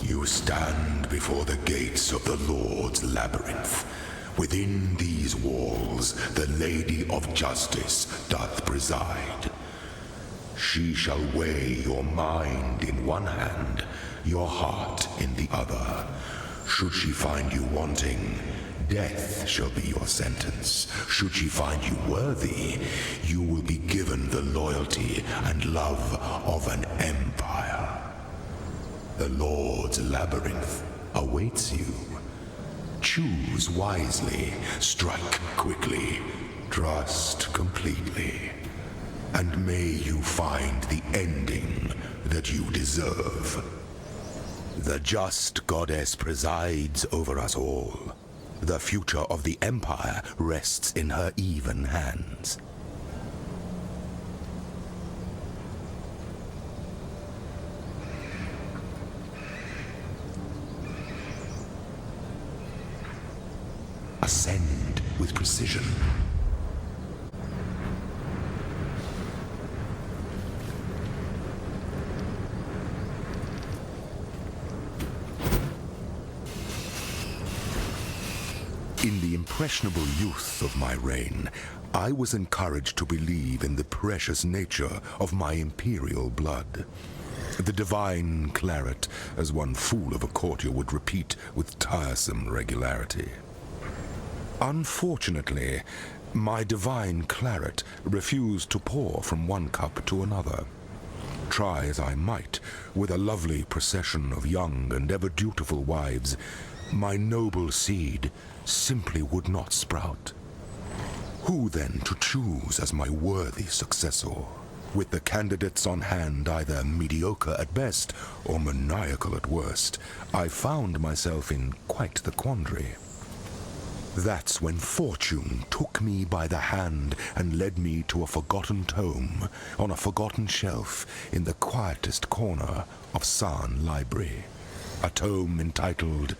You stand before the gates of the Lord's labyrinth. Within these walls the Lady of Justice doth preside. She shall weigh your mind in one hand, your heart in the other. Should she find you wanting, death shall be your sentence. Should she find you worthy, you will be given the loyalty and love of an empire. The Lord's labyrinth awaits you. Choose wisely, strike quickly, trust completely, and may you find the ending that you deserve. The just goddess presides over us all. The future of the Empire rests in her even hands. Ascend with precision. In the impressionable youth of my reign, I was encouraged to believe in the precious nature of my imperial blood. The divine claret, as one fool of a courtier would repeat with tiresome regularity. Unfortunately, my divine claret refused to pour from one cup to another. Try as I might, with a lovely procession of young and ever dutiful wives, my noble seed simply would not sprout. Who then to choose as my worthy successor? With the candidates on hand either mediocre at best or maniacal at worst, I found myself in quite the quandary. That's when fortune took me by the hand and led me to a forgotten tome on a forgotten shelf in the quietest corner of San Library. A tome entitled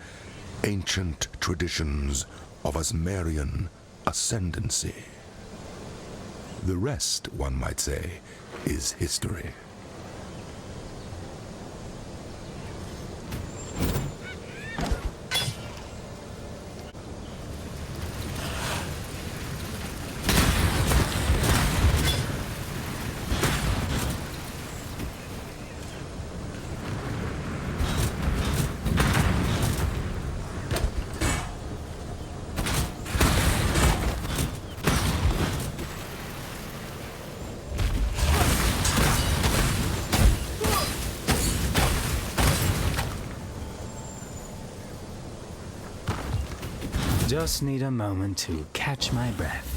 Ancient Traditions of Asmarian Ascendancy. The rest, one might say, is history. Just need a moment to catch my breath.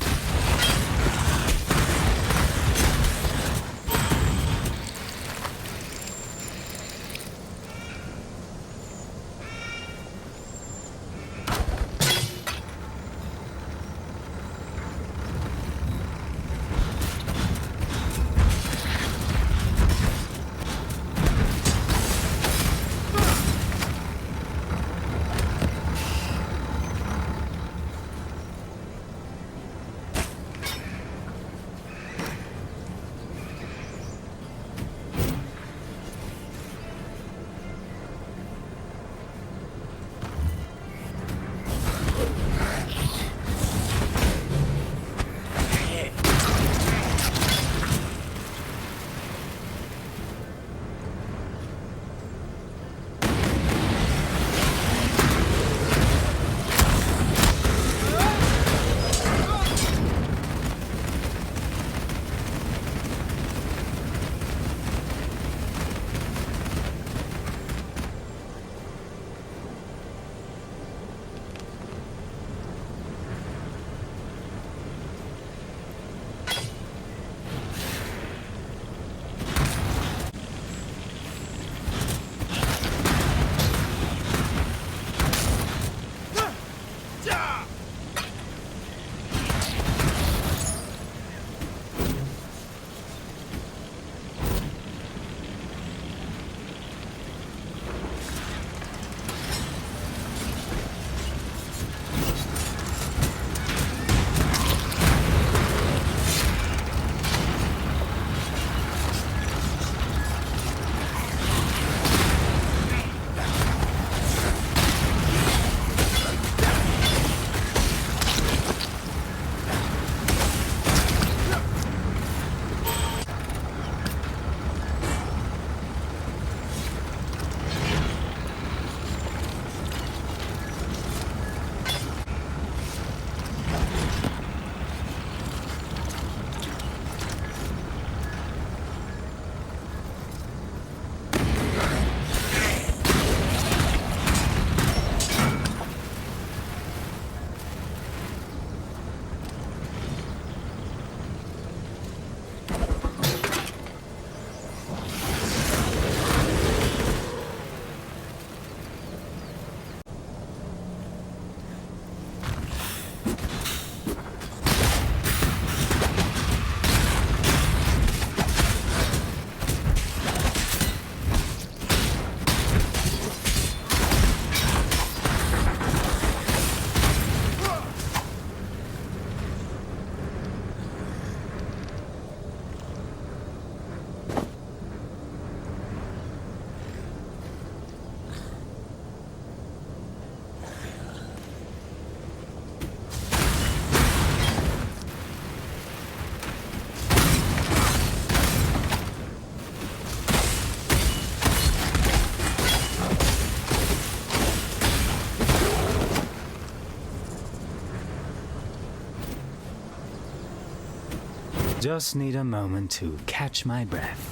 Just need a moment to catch my breath.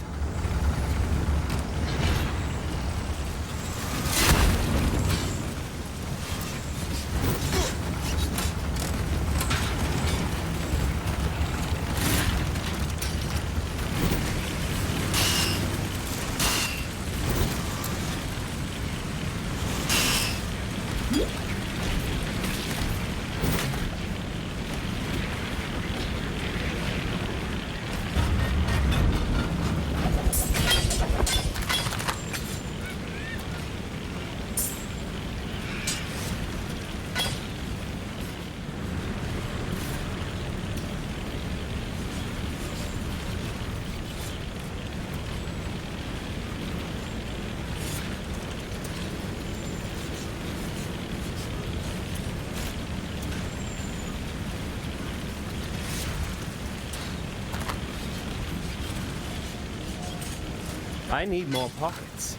I need more pockets.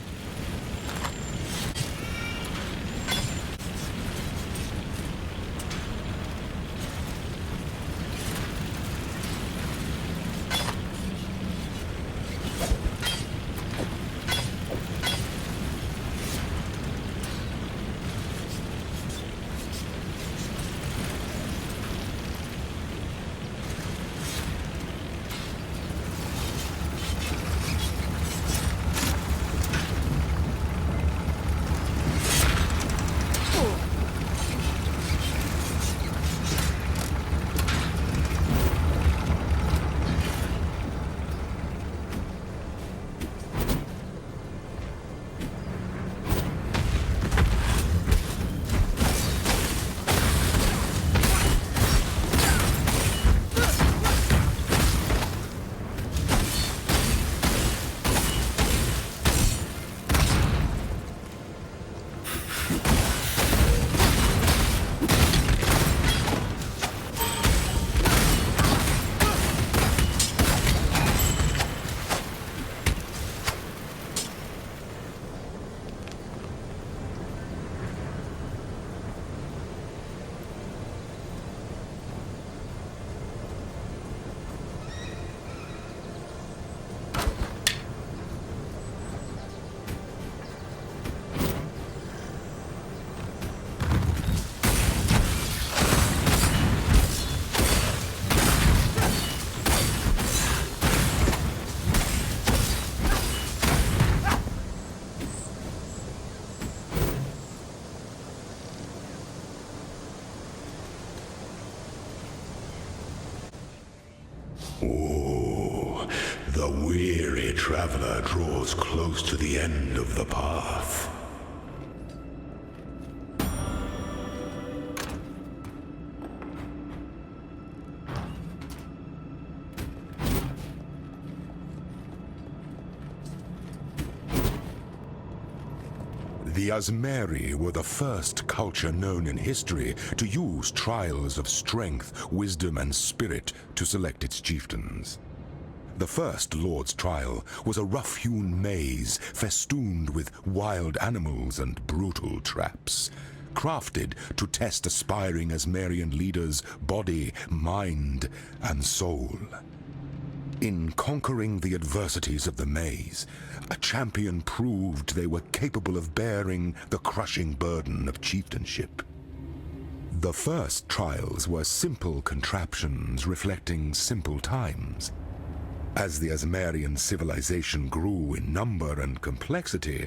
Oh, the weary traveler draws close to the end of the path. The Azmeri were the first culture known in history to use trials of strength, wisdom, and spirit to select its chieftains. The first Lord's Trial was a rough-hewn maze festooned with wild animals and brutal traps, crafted to test aspiring Azmerian leaders' body, mind, and soul. In conquering the adversities of the maze, a champion proved they were capable of bearing the crushing burden of chieftainship. The first trials were simple contraptions reflecting simple times. As the Azmerian civilization grew in number and complexity,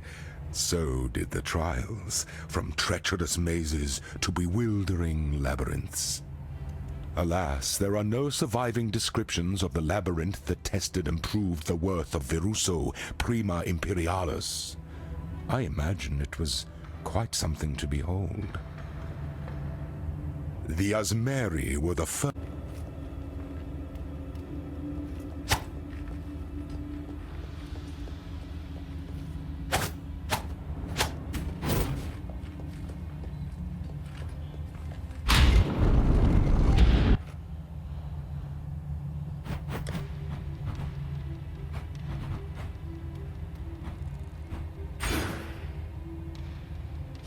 so did the trials, from treacherous mazes to bewildering labyrinths. Alas, there are no surviving descriptions of the labyrinth that tested and proved the worth of Viruso Prima Imperialis. I imagine it was quite something to behold. The Azmeri were the first.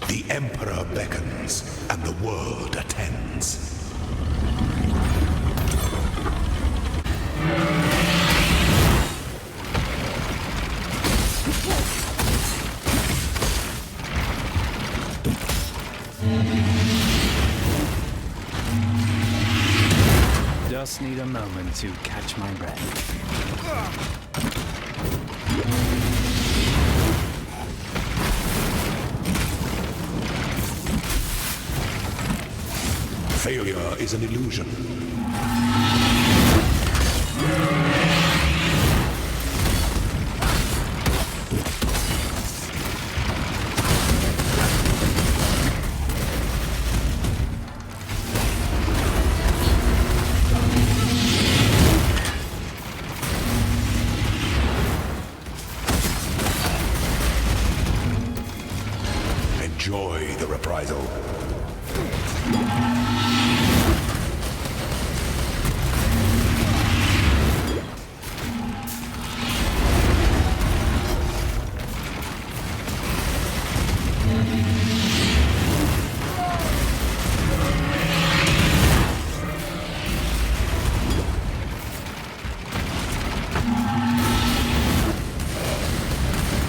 The Emperor beckons, and the world attends. Just need a moment to catch my breath. Failure is an illusion. Enjoy the reprisal.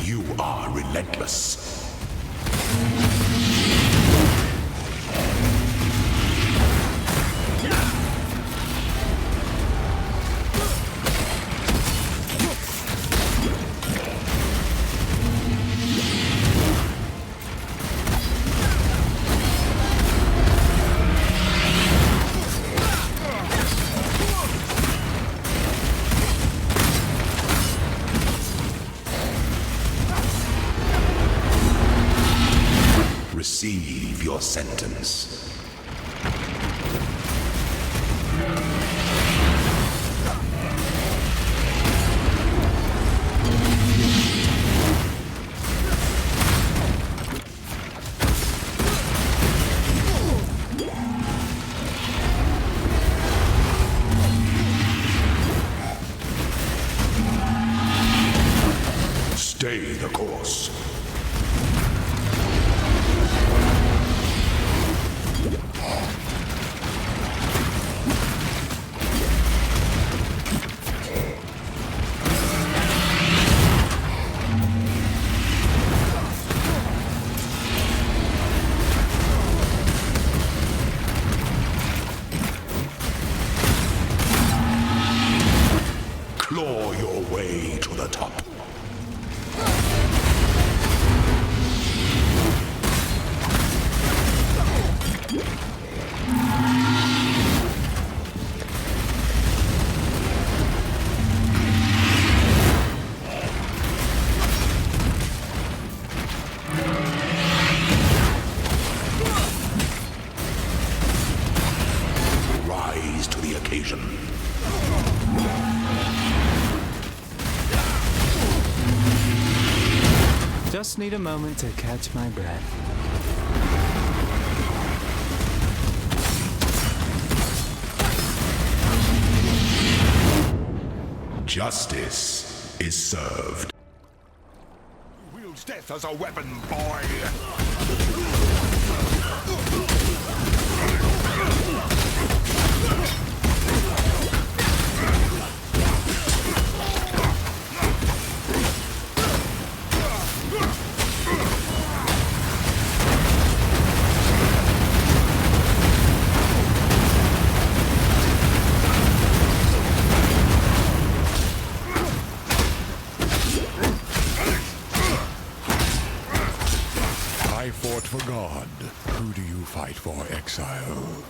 You are relentless. Receive your sentence. Stay the course. Claw your way to the top. Rise to the occasion. Just need a moment to catch my breath. Justice is served. Wields death as a weapon, boy! I fought for God. Who do you fight for, Exile?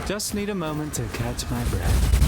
Just need a moment to catch my breath.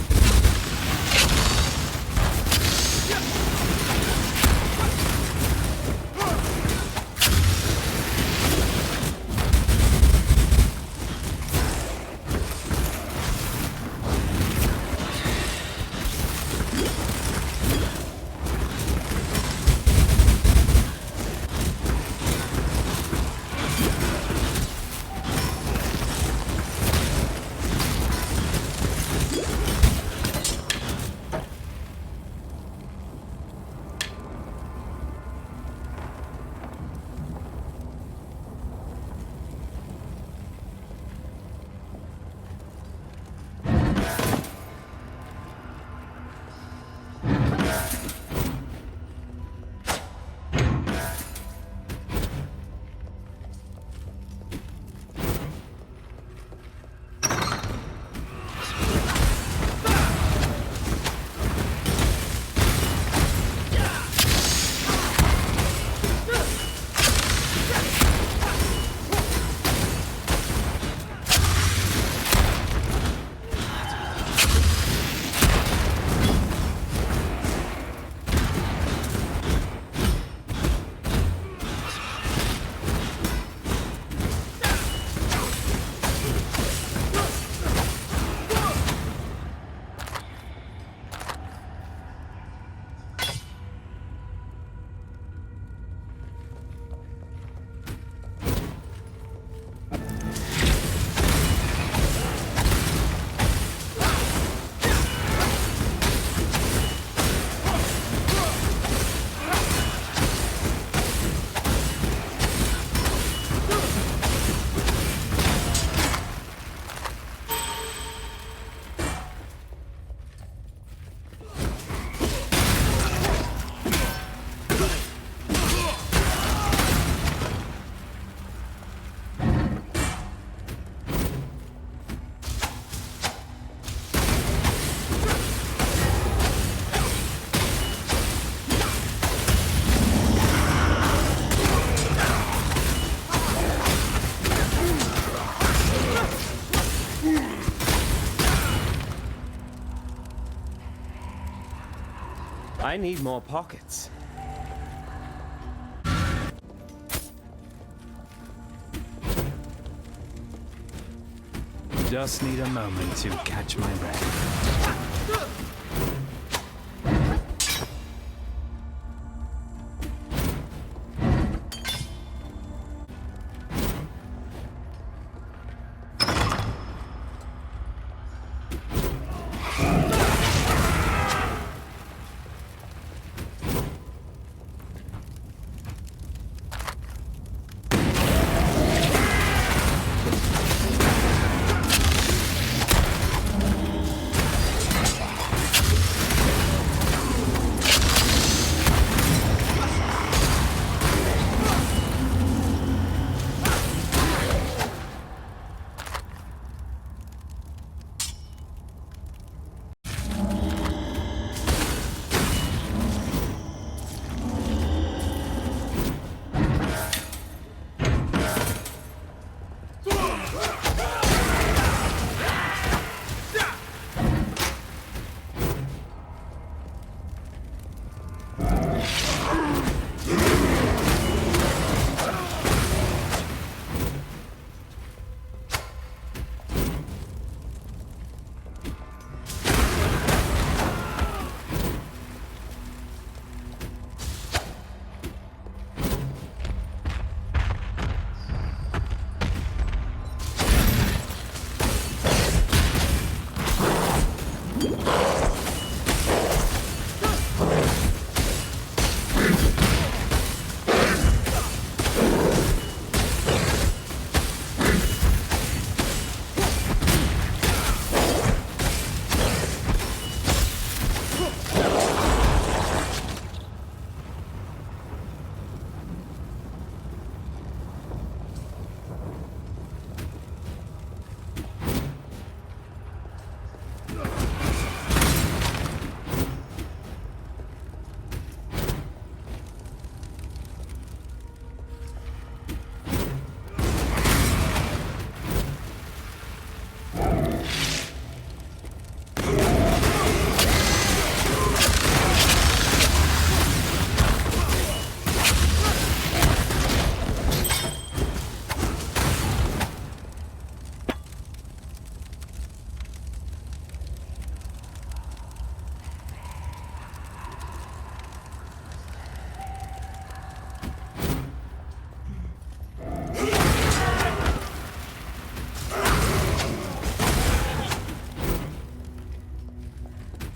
I need more pockets. Just need a moment to catch my breath.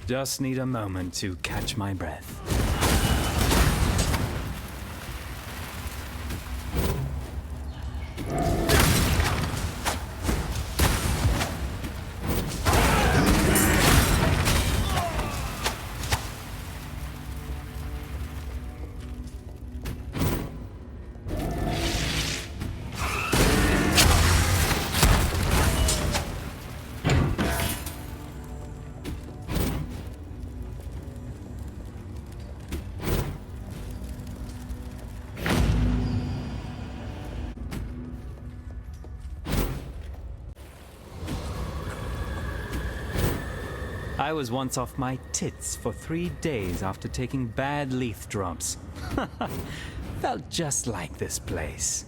Just need a moment to catch my breath. I was once off my tits for 3 days after taking bad leaf drops. Felt just like this place.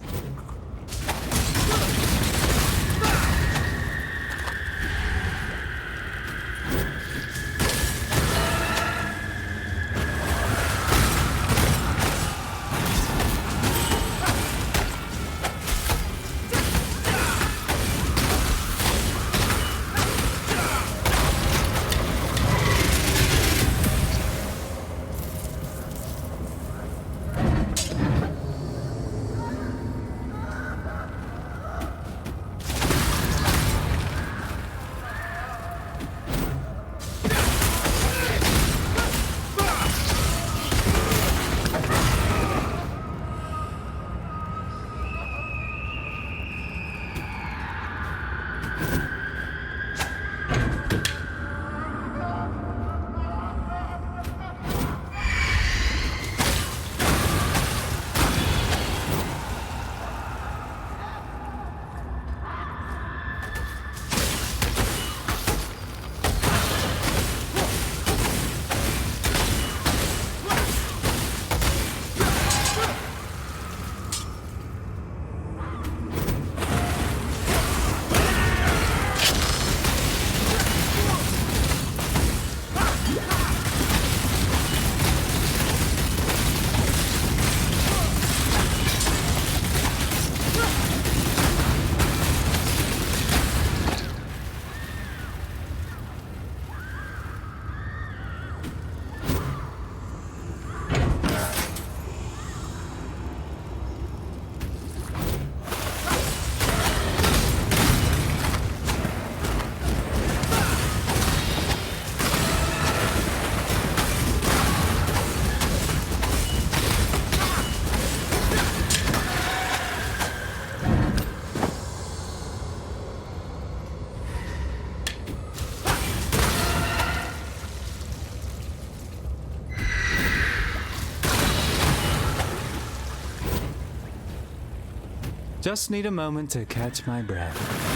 Just need a moment to catch my breath.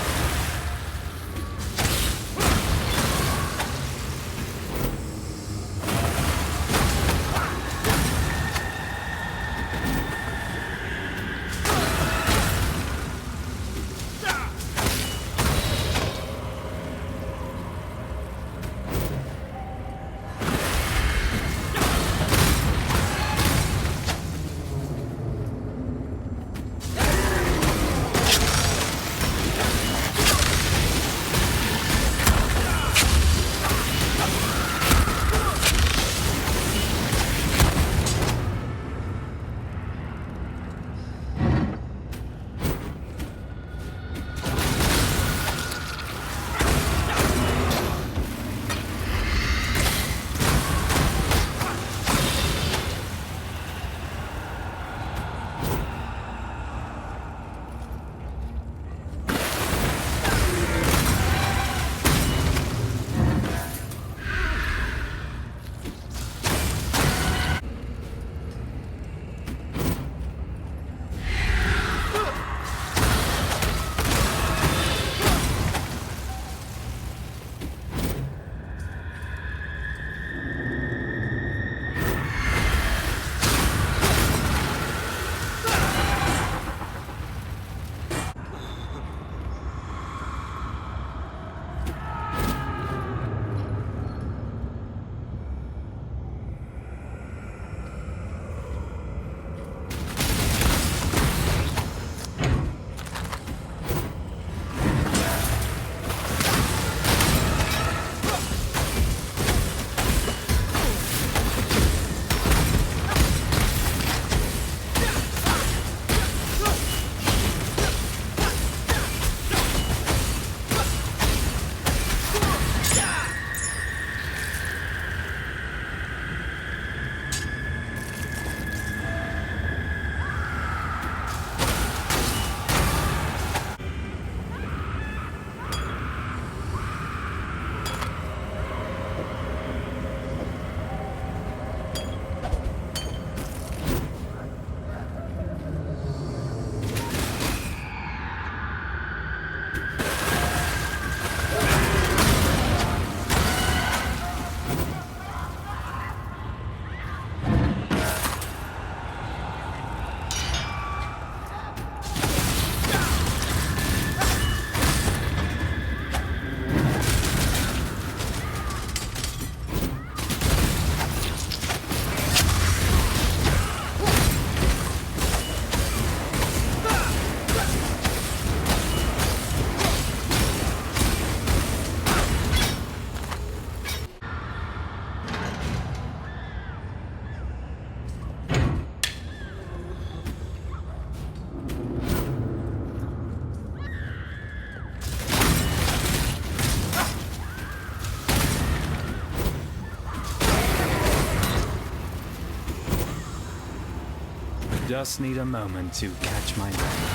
Just need a moment to catch my breath.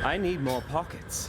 I need more pockets.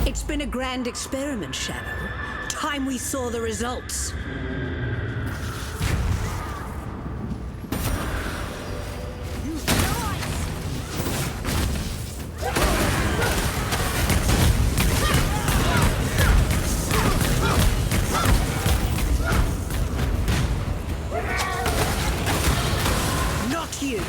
It's been a grand experiment, Shadow. Time we saw the results. Not you.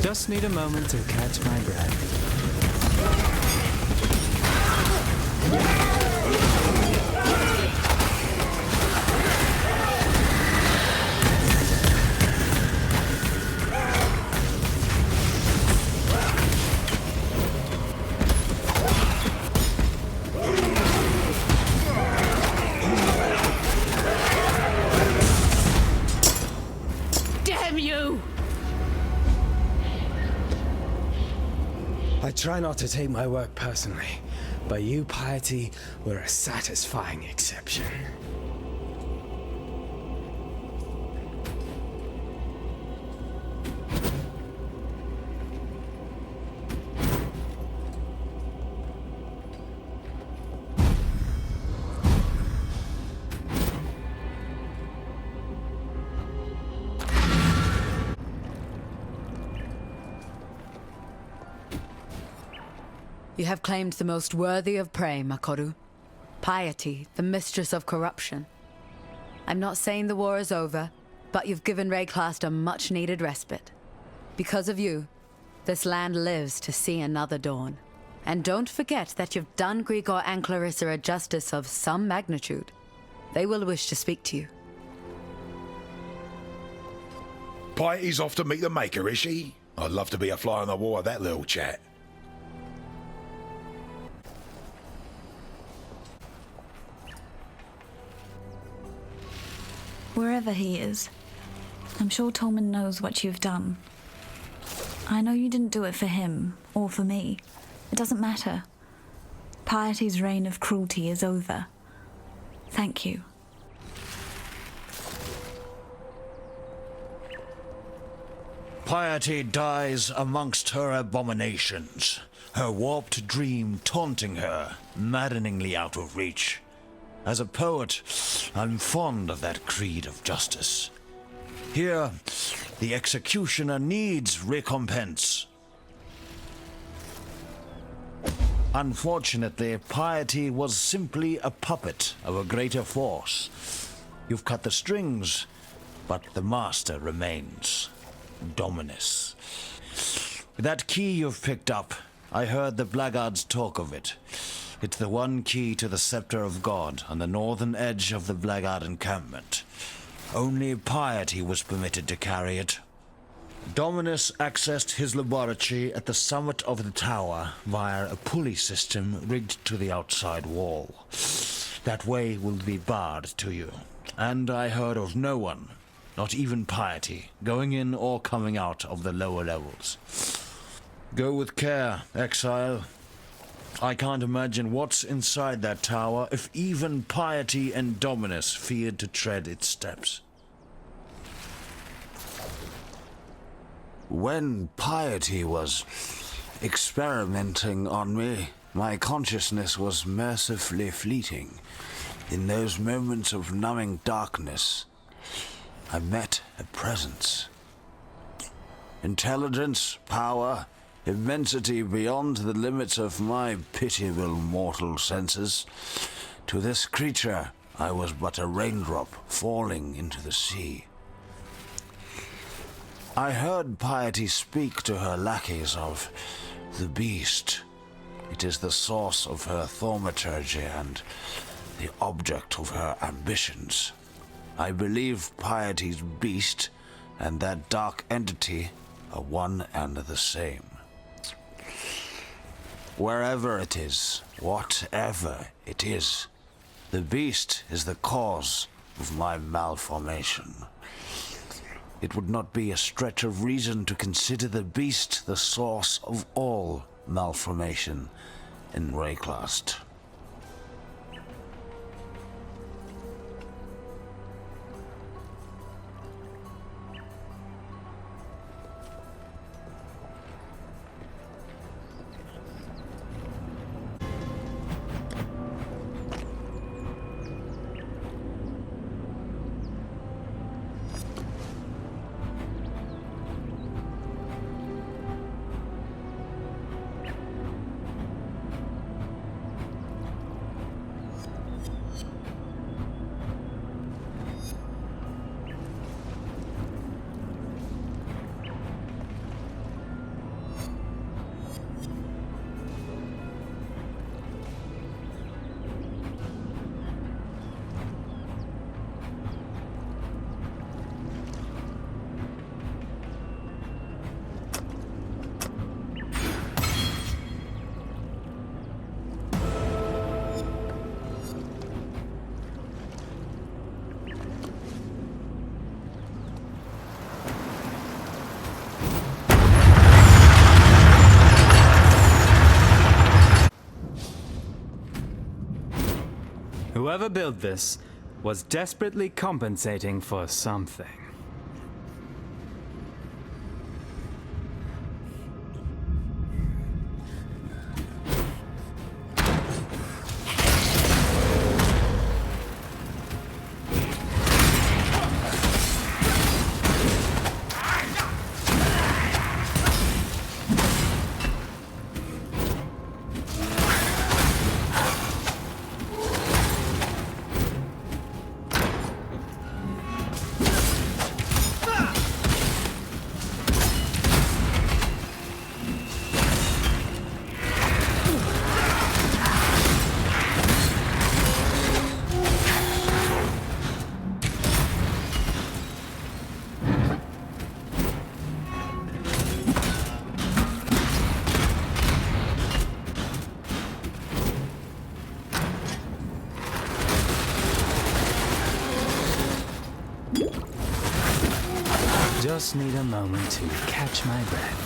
Just need a moment to catch my breath. Damn you! I try not to take my work personally, but you, Piety, were a satisfying exception. You have claimed the most worthy of prey, Makoru. Piety, the mistress of corruption. I'm not saying the war is over, but you've given Rayclast a much-needed respite. Because of you, this land lives to see another dawn. And don't forget that you've done Grigor and Clarissa a justice of some magnitude. They will wish to speak to you. Piety's off to meet the Maker, is she? I'd love to be a fly on the wall of that little chat. Wherever he is, I'm sure Tolman knows what you've done. I know you didn't do it for him, or for me. It doesn't matter. Piety's reign of cruelty is over. Thank you. Piety dies amongst her abominations, her warped dream taunting her, maddeningly out of reach. As a poet, I'm fond of that creed of justice. Here, the executioner needs recompense. Unfortunately, Piety was simply a puppet of a greater force. You've cut the strings, but the master remains. Dominus. That key you've picked up, I heard the blackguards talk of it. It's the one key to the Sceptre of God on the northern edge of the blackguard encampment. Only Piety was permitted to carry it. Dominus accessed his laboratory at the summit of the tower via a pulley system rigged to the outside wall. That way will be barred to you. And I heard of no one, not even Piety, going in or coming out of the lower levels. Go with care, Exile. I can't imagine what's inside that tower if even Piety and Dominus feared to tread its steps. When Piety was experimenting on me, my consciousness was mercifully fleeting. In those moments of numbing darkness, I met a presence. Intelligence, power, immensity beyond the limits of my pitiable mortal senses. To this creature, I was but a raindrop falling into the sea. I heard Piety speak to her lackeys of the beast. It is the source of her thaumaturgy and the object of her ambitions. I believe Piety's beast and that dark entity are one and the same. Wherever it is, whatever it is, the beast is the cause of my malformation. It would not be a stretch of reason to consider the beast the source of all malformation in Rayclast. Whoever built this was desperately compensating for something. Just need a moment to catch my breath.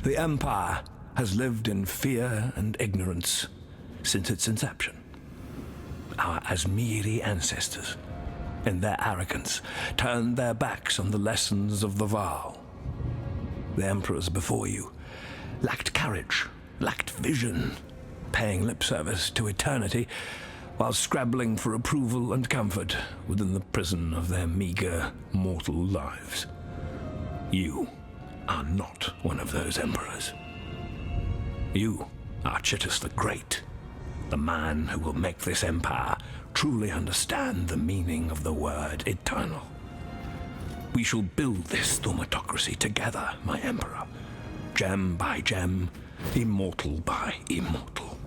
The Empire has lived in fear and ignorance since its inception. Our Asmiri ancestors, in their arrogance, turned their backs on the lessons of the Val. The emperors before you lacked courage, lacked vision, paying lip service to eternity while scrabbling for approval and comfort within the prison of their meager, mortal lives. You are not one of those emperors. You are Chittus the Great, the man who will make this empire truly understand the meaning of the word eternal. We shall build this thaumatocracy together, my emperor, gem by gem, immortal by immortal.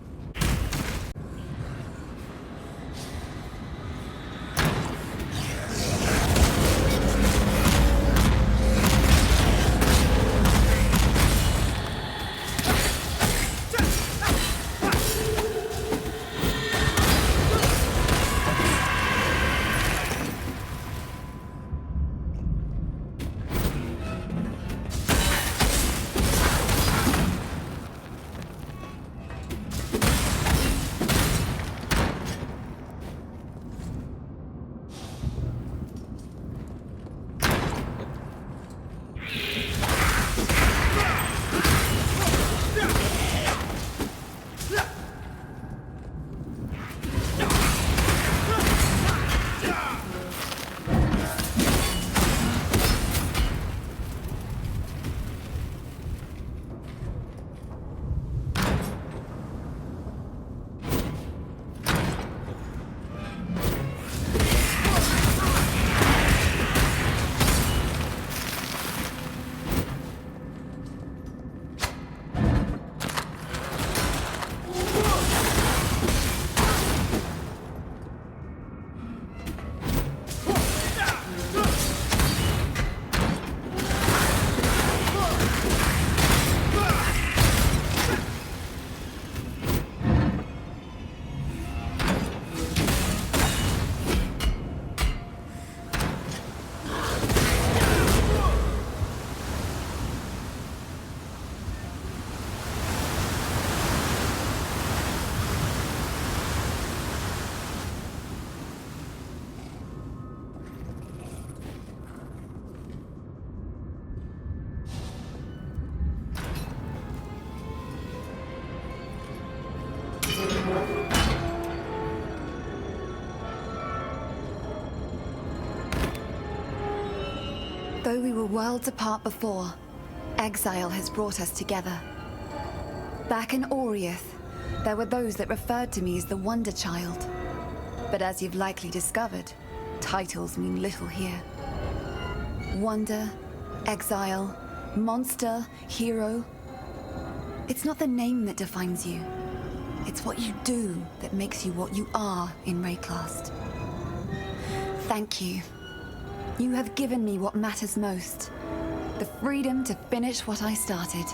Though we were worlds apart before, exile has brought us together. Back in Oriath, there were those that referred to me as the Wonder Child. But as you've likely discovered, titles mean little here. Wonder, exile, monster, hero. It's not the name that defines you. It's what you do that makes you what you are in Rayclast. Thank you. You have given me what matters most. The freedom to finish what I started.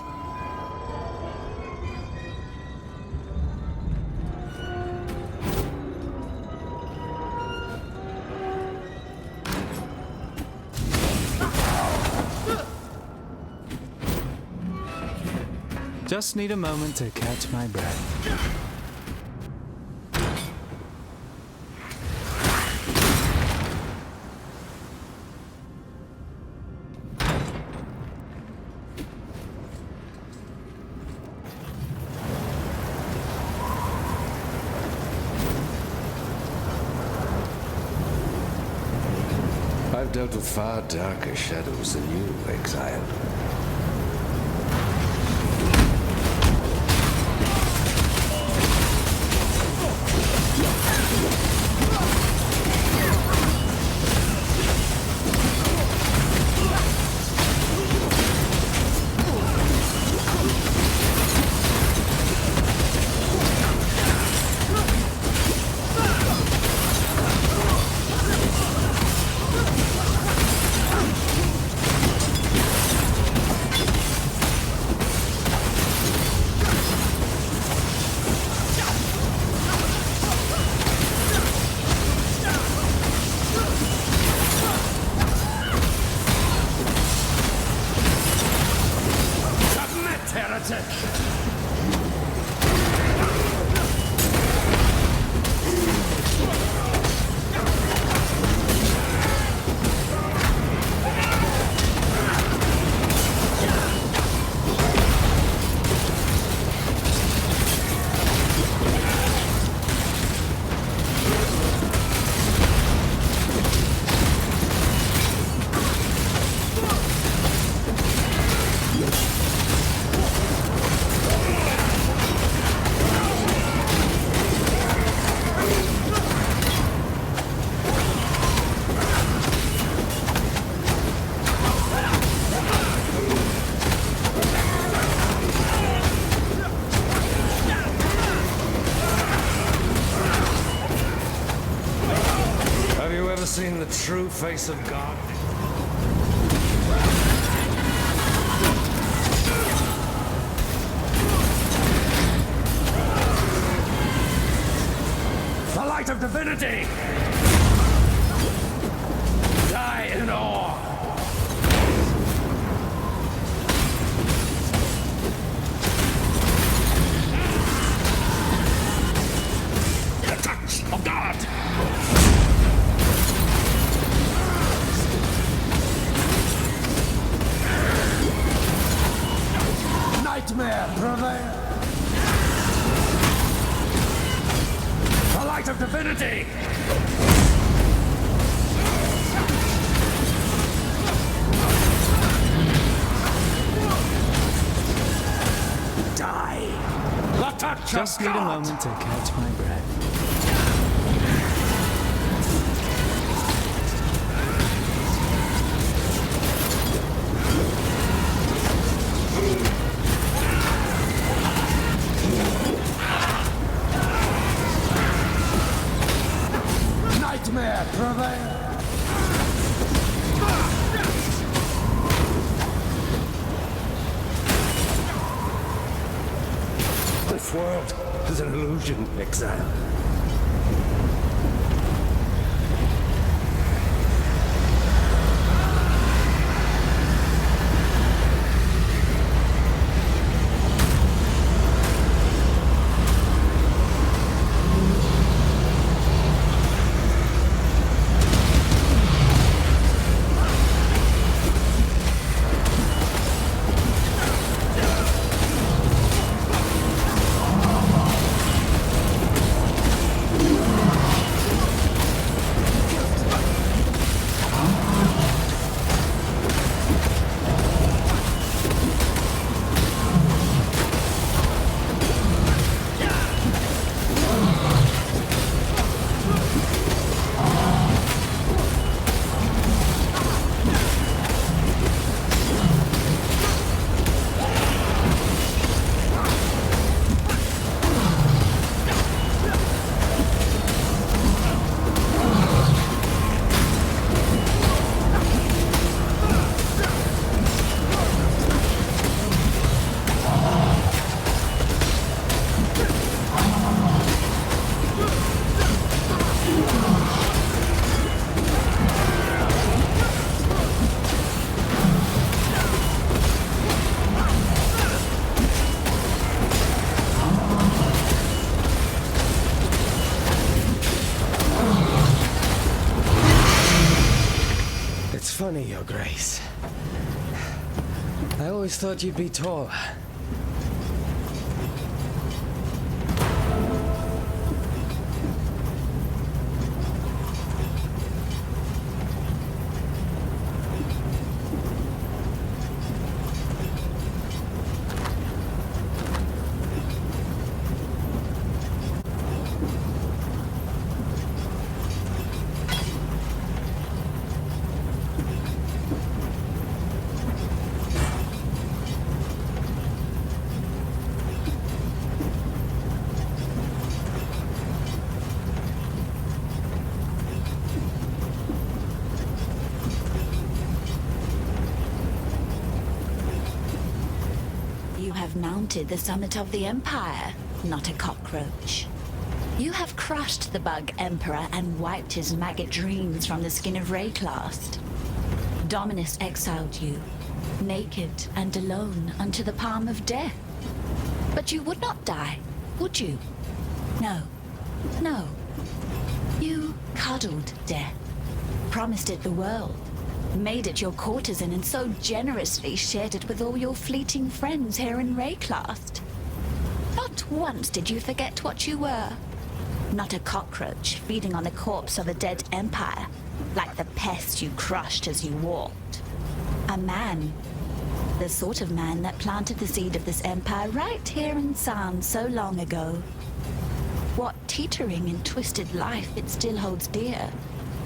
Just need a moment to catch my breath. I've dealt with far darker shadows than you, Exile. true face of God. The light of divinity! Die in awe! The touch of God! Nightmare prevail! The light of divinity! Die! The touch Just of need a God! moment to catch my breath. Nightmare prevail! This world is an illusion, Exile. Funny, Your Grace. I always thought you'd be taller. You have mounted the summit of the Empire, not a cockroach. You have crushed the bug Emperor and wiped his maggot dreams from the skin of Rayclast. Dominus exiled you, naked and alone, unto the palm of death. But you would not die, would you? No. No. You cuddled death, promised it the world, made it your courtesan, and so generously shared it with all your fleeting friends here in Rayclast. Not once did you forget what you were. Not a cockroach feeding on the corpse of a dead empire, like the pest you crushed as you walked. A man. The sort of man that planted the seed of this empire right here in San so long ago. What teetering and twisted life it still holds dear,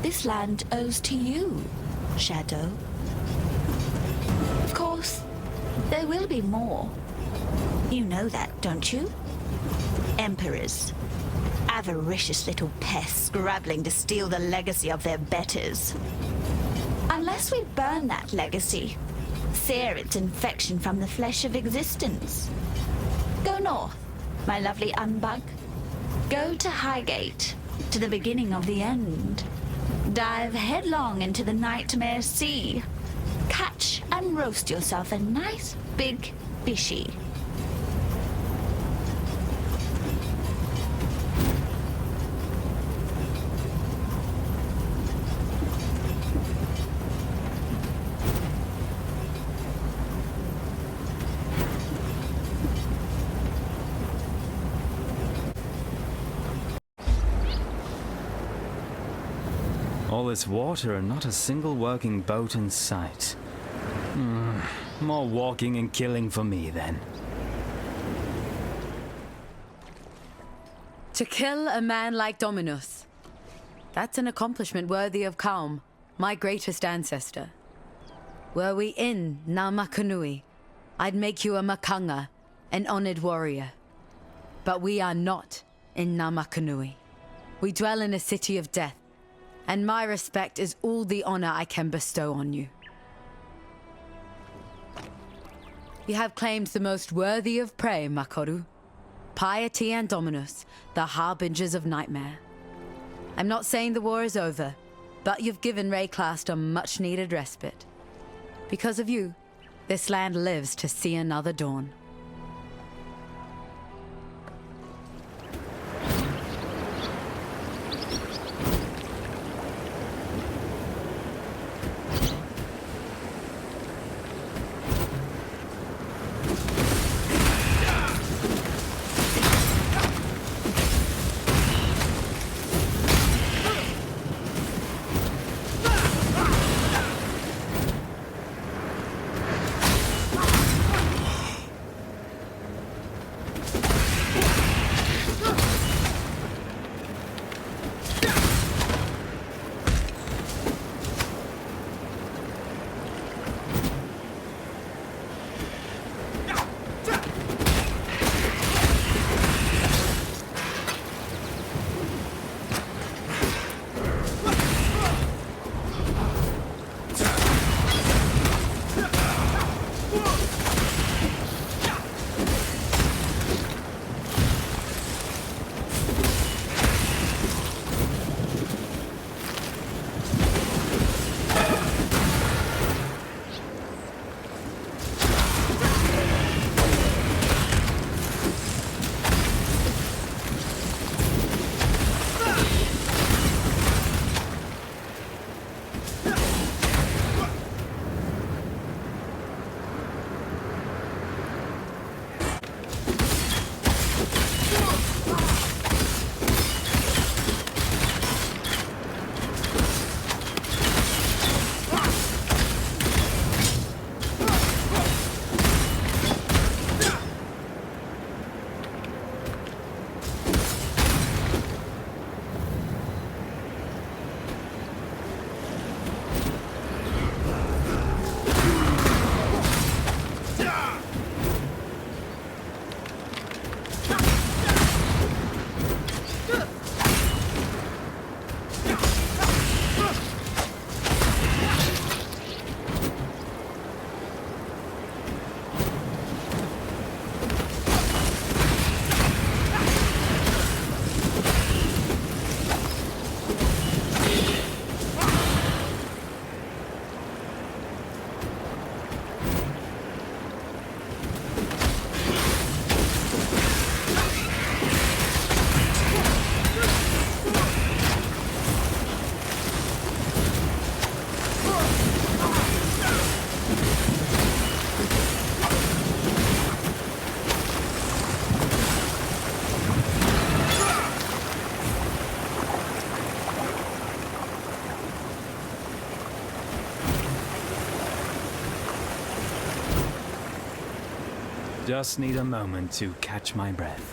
this land owes to you, Shadow. Of course, there will be more. You know that, don't you? Emperors, avaricious little pests scrabbling to steal the legacy of their betters. Unless we burn that legacy, sear its infection from the flesh of existence. Go north, my lovely unbug. Go to Highgate, to the beginning of the end. Dive headlong into the nightmare sea. Catch and roast yourself a nice big fishy. All this water and not a single working boat in sight. More walking and killing for me, then. To kill a man like Dominus, that's an accomplishment worthy of Kaum, my greatest ancestor. Were we in Namakanui, I'd make you a Makanga, an honored warrior. But we are not in Namakanui. We dwell in a city of death, and my respect is all the honor I can bestow on you. You have claimed the most worthy of prey, Makoru. Piety and Dominus, the harbingers of nightmare. I'm not saying the war is over, but you've given Rayclast a much-needed respite. Because of you, this land lives to see another dawn. Just need a moment to catch my breath.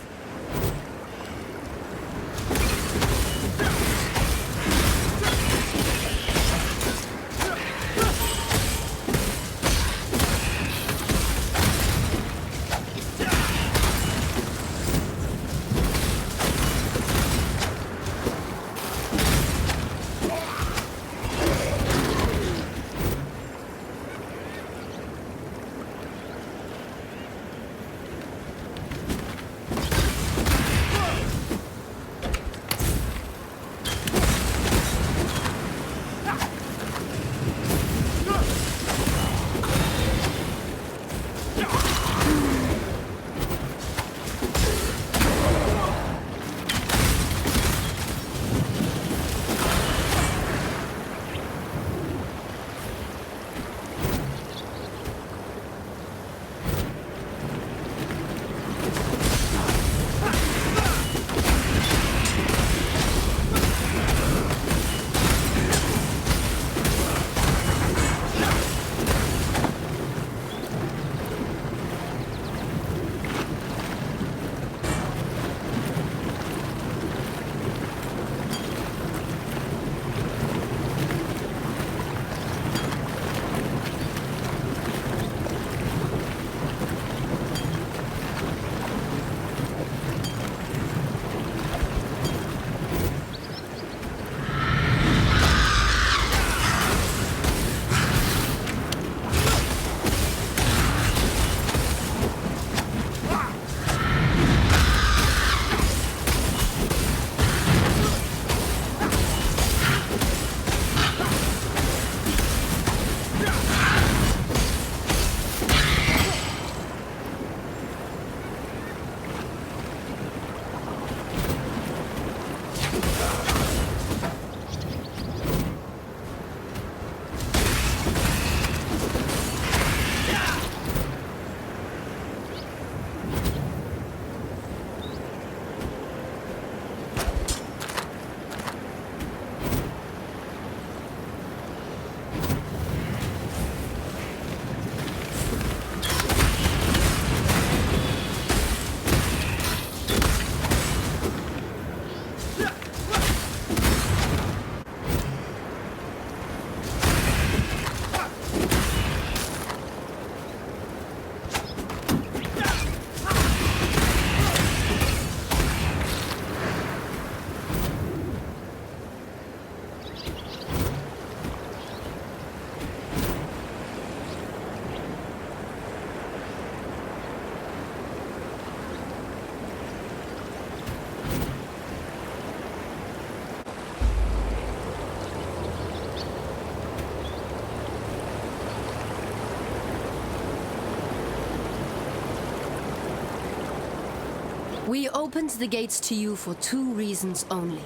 We opened the gates to you for two reasons only: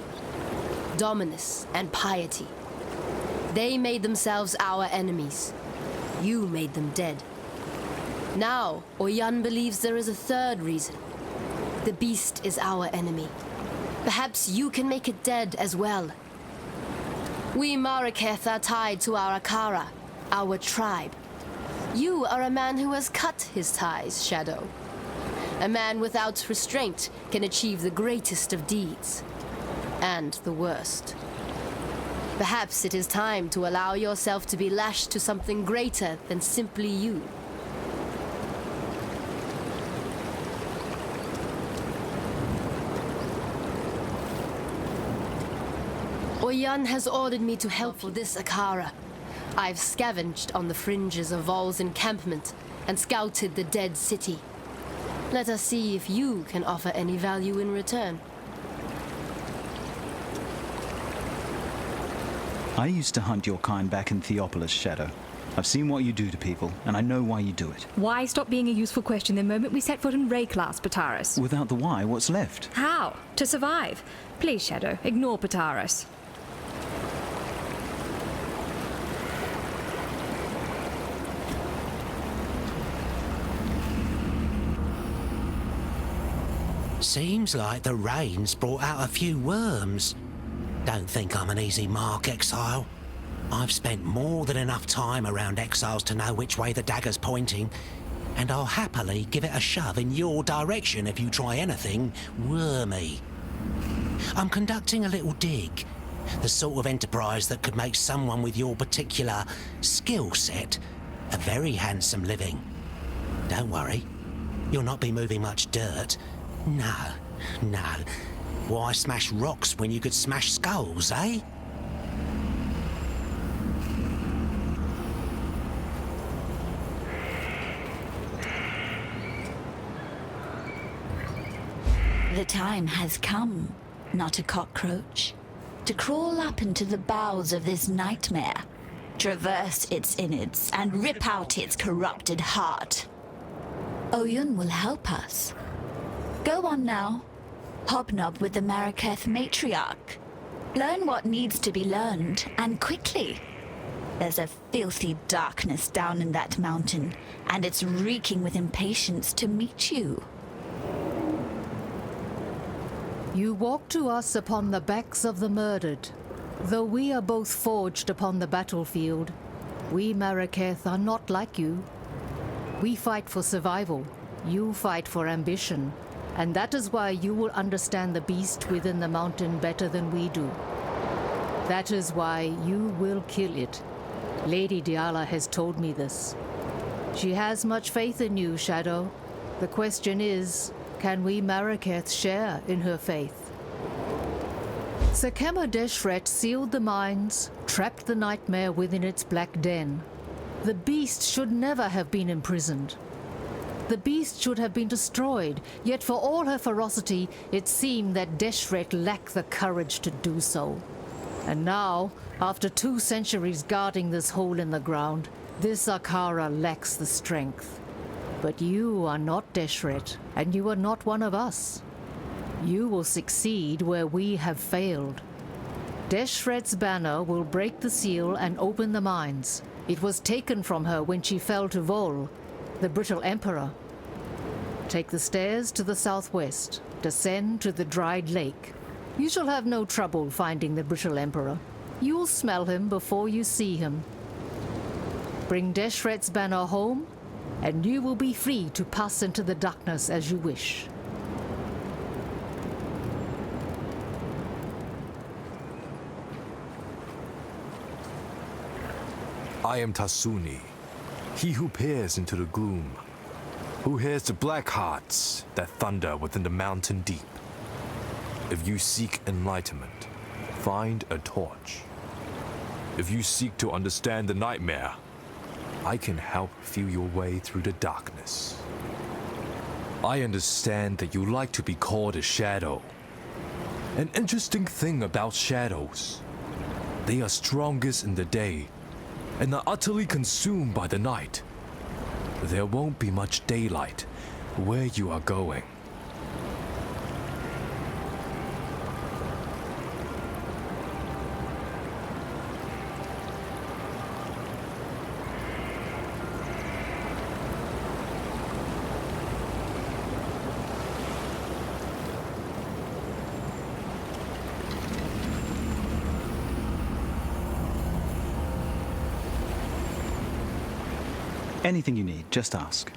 Dominus and piety. They made themselves our enemies. You made them dead. Now, Oyan believes there is a third reason. The beast is our enemy. Perhaps you can make it dead as well. We Maraketh are tied to our Akara, our tribe. You are a man who has cut his ties, Shadow. A man without restraint can achieve the greatest of deeds, and the worst. Perhaps it is time to allow yourself to be lashed to something greater than simply you. Oyan has ordered me to help for this Akara. I've scavenged on the fringes of Vol's encampment and scouted the dead city. Let us see if you can offer any value in return. I used to hunt your kind back in Theopolis, Shadow. I've seen what you do to people, and I know why you do it. Why stop being a useful question the moment we set foot in Ray class, Pataris? Without the why, what's left? How? To survive. Please, Shadow, ignore Pataris. Seems like the rain's brought out a few worms. Don't think I'm an easy mark, Exile. I've spent more than enough time around Exiles to know which way the dagger's pointing, and I'll happily give it a shove in your direction if you try anything wormy. I'm conducting a little dig, the sort of enterprise that could make someone with your particular skill set a very handsome living. Don't worry, you'll not be moving much dirt. No, no. Why smash rocks when you could smash skulls, eh? The time has come, not a cockroach, to crawl up into the bowels of this nightmare, traverse its innards, and rip out its corrupted heart. Oyun will help us. Go on now. Hobnob with the Maraketh matriarch. Learn what needs to be learned, and quickly. There's a filthy darkness down in that mountain, and it's reeking with impatience to meet you. You walk to us upon the backs of the murdered. Though we are both forged upon the battlefield, we Maraketh are not like you. We fight for survival. You fight for ambition. And that is why you will understand the beast within the mountain better than we do. That is why you will kill it. Lady Diala has told me this. She has much faith in you, Shadow. The question is, can we Maraketh share in her faith? Sekema Deshret sealed the mines, trapped the nightmare within its black den. The beast should never have been imprisoned. The beast should have been destroyed, yet for all her ferocity, it seemed that Deshret lacked the courage to do so. And now, after 2 centuries guarding this hole in the ground, this Akara lacks the strength. But you are not Deshret, and you are not one of us. You will succeed where we have failed. Deshret's banner will break the seal and open the mines. It was taken from her when she fell to Vol, the brittle emperor. Take the stairs to the southwest. Descend to the dried lake. You shall have no trouble finding the brittle emperor. You'll smell him before you see him. Bring Deshret's banner home, and you will be free to pass into the darkness as you wish. I am Tasuni, he who peers into the gloom, who hears the black hearts that thunder within the mountain deep. If you seek enlightenment, find a torch. If you seek to understand the nightmare, I can help feel your way through the darkness. I understand that you like to be called a shadow. An interesting thing about shadows, they are strongest in the day and are utterly consumed by the night. There won't be much daylight where you are going. Anything you need, just ask.